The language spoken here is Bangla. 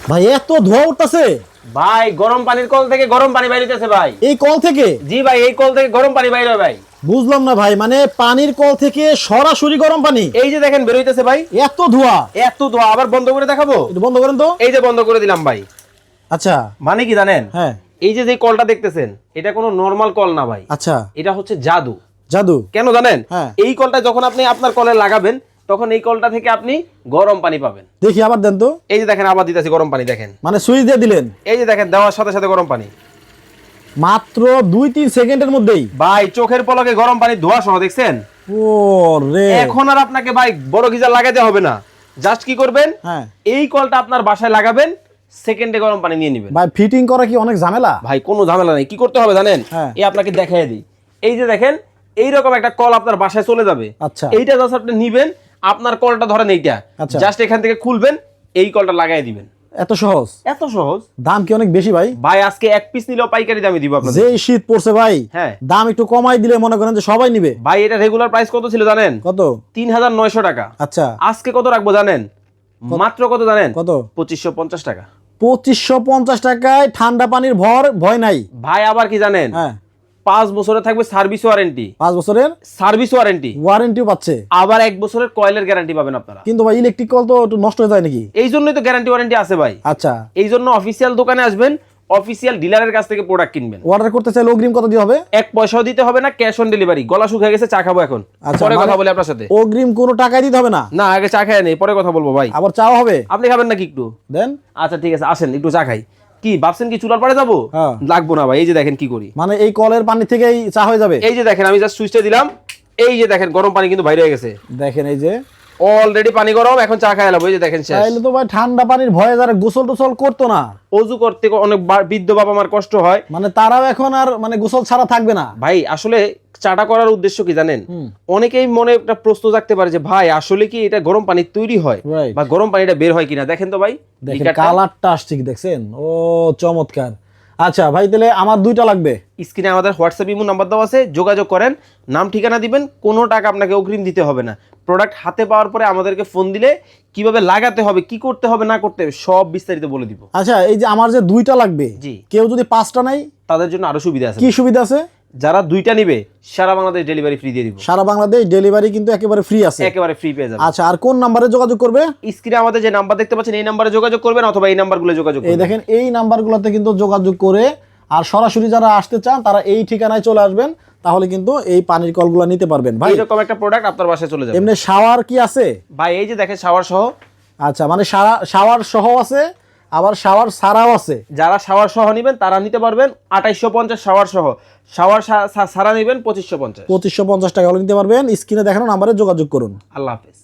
ভাই এত ধোয়া উঠতেছে ভাই গরম পানির কল থেকে গরম পানি বাইরেতেছে ভাই। এই কল থেকে? জি ভাই, এই কল থেকে গরম পানি বাইরে হয় ভাই। বুঝলাম না ভাই, মানে পানির কল থেকে সরাসরি গরম পানি? এই যে দেখেন বের হইতেছে ভাই। এত ধোয়া? এত ধোয়া, আবার বন্ধ করে দেখাবো? একটু বন্ধ করেন তো। এই যে বন্ধ করে দিলাম ভাই। আচ্ছা, মানে কি জানেন? হ্যাঁ। এই যে কলটা দেখতেছেন, এটা কোনো নরমাল কল না ভাই। আচ্ছা, এটা হচ্ছে জাদু। জাদু? কেন জানেন? হ্যাঁ। এই কলটা যখন আপনি আপনার কলে লাগাবেন, তখন এই কলটা থেকে আপনি গরম পানি পাবেন। দেখি আবার দেন তো। এই যে দেখেন আবার দিতেছি গরম পানি, দেখেন। মানে সুইচ দিয়ে দিলেন? এই যে দেখেন দেওয়ার সাথে সাথে গরম পানি। মাত্র 2-3 সেকেন্ডের মধ্যেই ভাই চোখের পলকে গরম পানি ধোয়া সহ, দেখছেন? ও রে, এখন আর আপনাকে ভাই বড় গিজার লাগাতে হবে না। জাস্ট কি করবেন, হ্যাঁ এই কলটা আপনার বাসায় লাগাবেন, সেকেন্ডে গরম পানি নিয়ে নেবেন। ভাই ফিটিং করা কি অনেক ঝামেলা? ভাই কোনো ঝামেলা নেই। কি করতে হবে জানেন? হ্যাঁ। এই আপনাকে দেখাই দিই। এই যে দেখেন এইরকম একটা কল আপনার বাসায় চলে যাবে। আচ্ছা। এইটা জাস্ট আপনি নিবেন, আপনার কলটা ধরেন এইটা, আচ্ছা। জাস্ট এখান থেকে খুলবেন, এই কলটা লাগাই দিবেন। এত সহজ? এত সহজ। দাম কি অনেক বেশি ভাই? ভাই আজকে এক পিস নিলেও পাইকারি দামে দিব আপনাদের। যে শীত পড়ছে ভাই, হ্যাঁ। দাম একটু কমাই দিলে মনে করেন যে সবাই নিবে। ভাই এটা রেগুলার প্রাইস কত ছিল জানেন? কত? 3900 টাকা। আচ্ছা, আজকে কত রাখবো জানেন? মাত্র কত জানেন? কত? 2550 টাকা। 2550 টাকায় ঠান্ডা পানির ভয় নাই ভাই আবার কি জানেন? হ্যাঁ। 5 বছরে থাকবে সার্ভিস ওয়ারেন্টি। 5 বছরের সার্ভিস ওয়ারেন্টি, ওয়ারেন্টিও পাচ্ছে। আবার 1 বছরের কয়েলের গ্যারান্টি পাবেন আপনারা। কিন্তু ভাই ইলেকট্রিক কল তো একটু নষ্ট হয়ে যায় নাকি? এই জন্যই তো গ্যারান্টি ওয়ারেন্টি আছে ভাই। আচ্ছা, এই জন্য অফিসিয়াল দোকানে আসবেন, অফিসিয়াল ডিলারের কাছ থেকে প্রোডাক্ট কিনবেন। অর্ডার করতে চাইলে অগ্রিম কত দিতে হবে? 1 পয়সাও দিতে হবে না, ক্যাশ অন ডেলিভারি। গলা শুকিয়ে গেছে, চা খাবো এখন, আচ্ছা, পরে মানে কথা বলি আপনার সাথে। অগ্রিম কোনো টাকাই দিতে হবে না? না, আগে চা খাই নেই, পরে কথা বলবো ভাই। আবার চাও হবে? আপনি খাবেন নাকি একটু? দেন। আচ্ছা ঠিক আছে, আসেন একটু চা খাই। কি ভাবছেন কি চুলার পাড়ে যাবো? হ্যাঁ। লাগবো না ভাই, এই যে দেখেন কি করি। মানে এই কলের পানি থেকেই চা হয়ে যাবে? এই যে দেখেন আমি জাস্ট সুইচটা দিলাম, এই যে দেখেন গরম পানি কিন্তু বাইরে হয়ে গেছে। দেখেন এই যে অলরেডি পানি গরম, এখন চা খাই এলাম। এই যে দেখেন শেষ। তাইলে তো ভাই ঠান্ডা পানির ভয়ে যারা গোসল টোসল করতো না, অজু করতে অনেক বৃদ্ধ বাবা মার কষ্ট হয়, মানে তারাও এখন আর মানে গোসল ছাড়া থাকবে না। ভাই আসলে চাটা করার উদ্দেশ্য কি জানেন? অনেকেই মনে একটা প্রশ্ন থাকতে পারে যে ভাই আসলে কি এটা গরম পানি তৈরি হয় Right. বা গরম পানিটা বের হয় কিনা। দেখেন তো ভাই, দেখেন লিকারটা। কালারটা আসছে কি দেখছেন? ও চমৎকার। আচ্ছা ভাই, তাহলে আমার 2টা লাগবে। স্ক্রিনে আমাদের হোয়াটসঅ্যাপ ইমো নাম্বার দেওয়া আছে, যোগাযোগ করেন, নাম ঠিকানা দিবেন, কোনো টাকা আপনাকে অগ্রিম দিতে হবে না। প্রোডাক্ট হাতে পাওয়ার পরে আমাদেরকে ফোন দিলে কিভাবে লাগাতে হবে, কি করতে হবে না করতে হবে সব বিস্তারিত বলে দিব। আচ্ছা, এই যে আমার যে 2টা লাগবে, জি। কেউ যদি 5টা নাই তাদের জন্য আরো সুবিধা আছে। কি সুবিধা আছে? যারা 2টা নিবে সারা বাংলাদেশ ডেলিভারি ফ্রি দিয়ে দিব। সারা বাংলাদেশ ডেলিভারি কিন্তু একেবারে ফ্রি আছে? একেবারে ফ্রি পেয়ে যাবেন। আচ্ছা, আর কোন নাম্বারে যোগাযোগ করবে? স্ক্রিনে আমাদের যে নাম্বার দেখতে পাচ্ছেন এই নাম্বারে যোগাযোগ করবেন, অথবা এই নাম্বারগুলো যোগাযোগ এই করবেন। দেখেন এই নাম্বারগুলোতে কিন্তু যোগাযোগ করে, আর সরাসরি যারা আসতে চান তারা এই ঠিকানায় চলে আসবেন, তাহলে কিন্তু এই পানির কলগুলো নিতে পারবেন। ভাই এইরকম একটা প্রোডাক্ট আপনার বাসায় চলে যাবে। এমনি শাওয়ার কি আছে? ভাই এই যে দেখেন শাওয়ার সহ। আচ্ছা, মানে শাওয়ার সহ আছে, আবার শাওয়ার ছাড়াও আছে। যারা শাওয়ার সহ নেবেন তারা নিতে পারবেন 2850 শাওয়ার সহ। শাওয়ার ছাড়া নেবেন 2550। 2550 টাকা হলে নিতে পারবেন। স্ক্রিনে দেখানো নাম্বারে যোগাযোগ করুন। আল্লাহ হাফেজ।